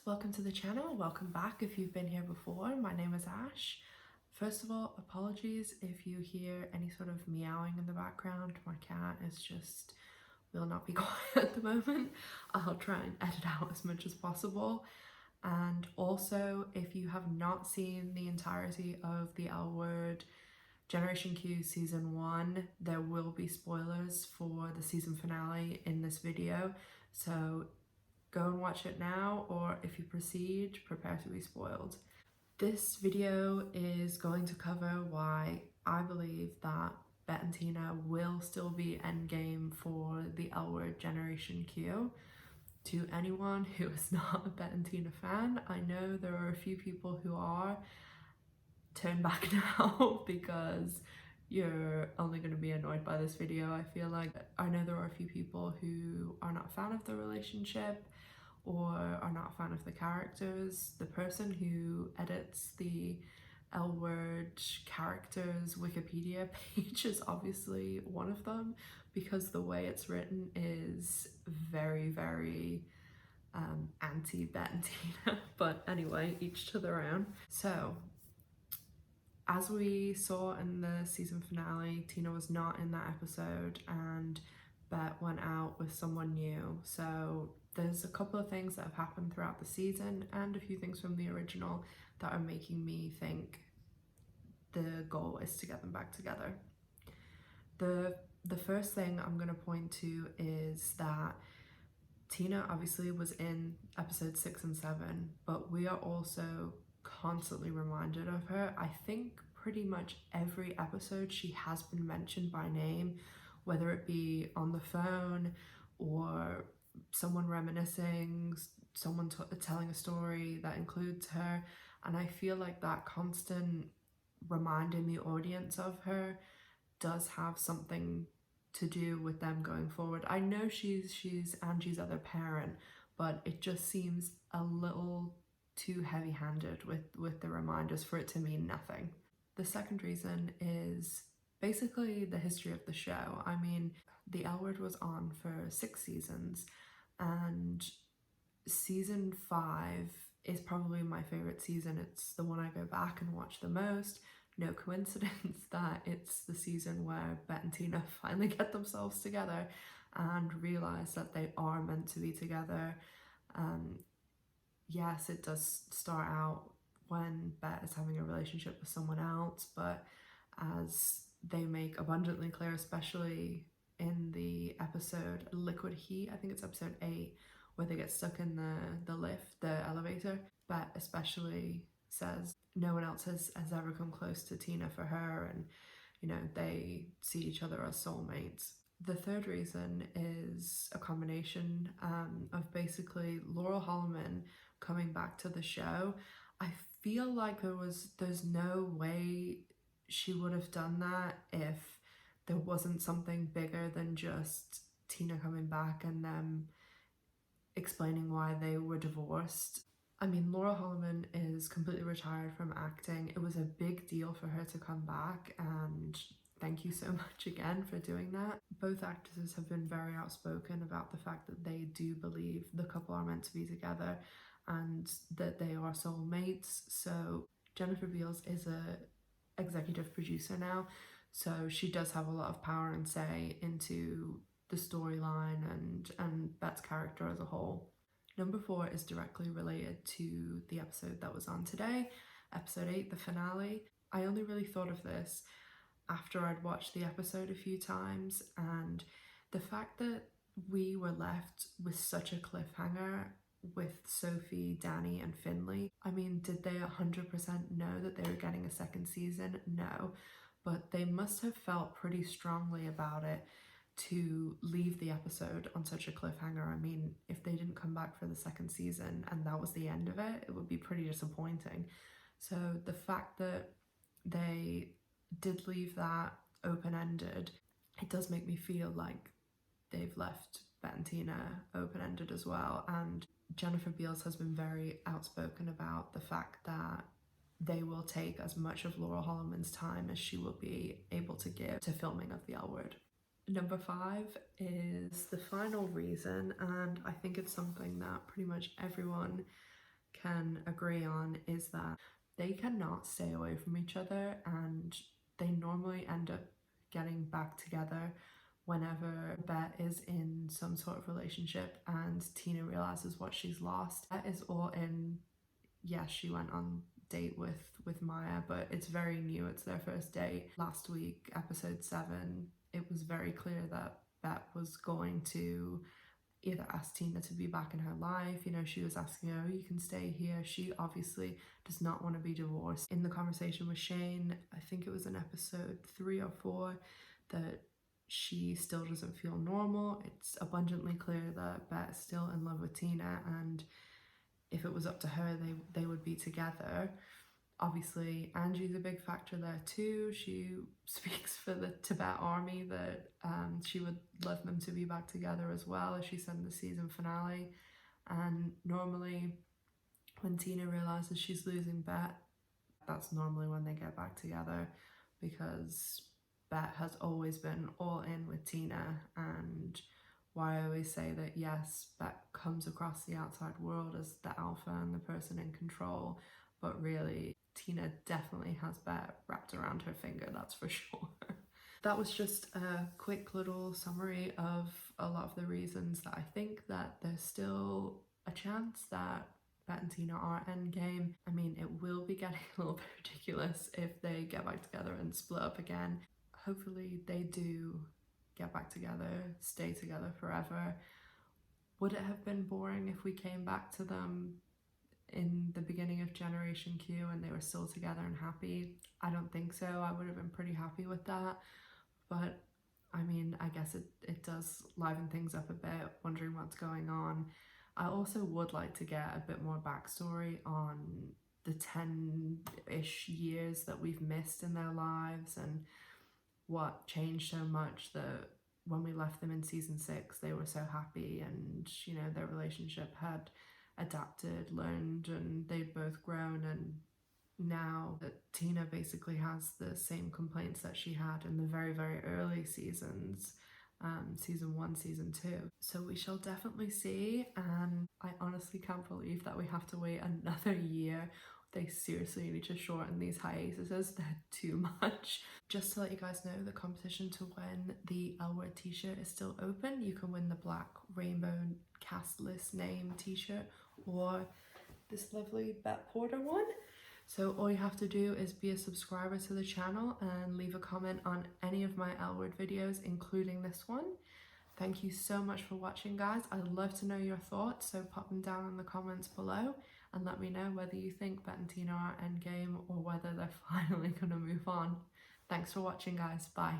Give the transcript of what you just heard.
welcome to the channel. Welcome back if you've been here before. My name is Ash. First of all, apologies if you hear any sort of meowing in the background. My cat is just will not be quiet at the moment. I'll try and edit out as much as possible. And also, if you have not seen the entirety of the L Word Generation Q Season 1, there will be spoilers for the season finale in this video. So go and watch it now, or if you proceed, prepare to be spoiled. This video is going to cover why I believe that Bette and Tina will still be endgame for the L Word Generation Q. To anyone who is not a Bette and Tina fan, I know there are a few people who are. Turn back now because you're only going to be annoyed by this video. I feel like I know there are a few people who are not a fan of the relationship or are not a fan of the characters. The person who edits the L Word characters Wikipedia page is obviously one of them, because the way it's written is very anti-Bette and Tina. But anyway, each to their own. So as we saw in the season finale, Tina was not in that episode and Bette went out with someone new. So there's a couple of things that have happened throughout the season and a few things from the original that are making me think the goal is to get them back together. The first thing I'm going to point to is that Tina obviously was in episode 6 and 7, but we are also constantly reminded of her. I think pretty much every episode she has been mentioned by name, whether it be on the phone or someone reminiscing, someone telling a story that includes her. And I feel like that constant reminding the audience of her does have something to do with them going forward. I know she's Angie's other parent, but it just seems a little too heavy-handed with the reminders for it to mean nothing. The second reason is basically the history of the show. I mean, the L Word was on for 6 seasons, and season 5 is probably my favorite season. It's the one I go back and watch the most. No coincidence that it's the season where Bette and Tina finally get themselves together and realize that they are meant to be together. Yes, it does start out when Bette is having a relationship with someone else, but as they make abundantly clear, especially in the episode Liquid Heat, I think it's episode 8, where they get stuck in the lift, the elevator, Bette especially says no one else has ever come close to Tina for her, and you know, they see each other as soulmates. The third reason is a combination of basically Laurel Holloman coming back to the show. I feel like there's no way she would have done that if there wasn't something bigger than just Tina coming back and them explaining why they were divorced. I mean, Laurel Holloman is completely retired from acting. It was a big deal for her to come back, and thank you so much again for doing that. Both actresses have been very outspoken about the fact that they do believe the couple are meant to be together and that they are soulmates. So Jennifer Beals is a executive producer now, so she does have a lot of power and say into the storyline and Bette's character as a whole. Number 4 is directly related to the episode that was on today, episode 8, the finale. I only really thought of this after I'd watched the episode a few times, and the fact that we were left with such a cliffhanger with Sophie, Danny and Finley. I mean, did they 100% know that they were getting a second season? No, but they must have felt pretty strongly about it to leave the episode on such a cliffhanger. I mean, if they didn't come back for the second season and that was the end of it, it would be pretty disappointing. So the fact that they did leave that open-ended, it does make me feel like they've left Bette and Tina open-ended as well. And Jennifer Beals has been very outspoken about the fact that they will take as much of Laurel Holloman's time as she will be able to give to filming of the L Word. Number 5 is the final reason, and I think it's something that pretty much everyone can agree on is that they cannot stay away from each other, and they normally end up getting back together whenever Bette is in some sort of relationship and Tina realizes what she's lost. Bette is all in. Yes, she went on date with Maya, but it's very new. It's their first date. Last week, episode 7, it was very clear that Bette was going to either ask Tina to be back in her life. You know, she was asking her, oh, you can stay here. She obviously does not want to be divorced. In the conversation with Shane, I think it was in episode 3 or 4, that she still doesn't feel normal. It's abundantly clear that Bette is still in love with Tina, and if it was up to her, they would be together. Obviously, Angie's a big factor there too. She speaks for the Tibet army that she would love them to be back together as well, as she said in the season finale. And normally, when Tina realizes she's losing Bette, that's normally when they get back together, because Bette has always been all in with Tina. And why I always say that, yes, Bette comes across the outside world as the alpha and the person in control, but really Tina definitely has Bette wrapped around her finger, that's for sure. That was just a quick little summary of a lot of the reasons that I think that there's still a chance that Bette and Tina are endgame. I mean, it will be getting a little bit ridiculous if they get back together and split up again. Hopefully they do get back together, stay together forever. Would it have been boring if we came back to them in the beginning of Generation Q and they were still together and happy? I don't think so. I would have been pretty happy with that. But I mean, I guess it does liven things up a bit, wondering what's going on. I also would like to get a bit more backstory on the 10-ish years that we've missed in their lives, and what changed so much that when we left them in season 6, they were so happy, and you know, their relationship had adapted, learned, and they'd both grown. And now that Tina basically has the same complaints that she had in the very, very early seasons, season 1, season 2. So we shall definitely see, and I honestly can't believe that we have to wait another year. They seriously need to shorten these hiatuses, they're too much. Just to let you guys know, the competition to win the L Word t-shirt is still open. You can win the black rainbow cast list name t-shirt, or this lovely Bette Porter one. So all you have to do is be a subscriber to the channel and leave a comment on any of my L Word videos, including this one. Thank you so much for watching, guys. I'd love to know your thoughts, so pop them down in the comments below and let me know whether you think Bette and Tina are endgame or whether they're finally going to move on. Thanks for watching, guys. Bye.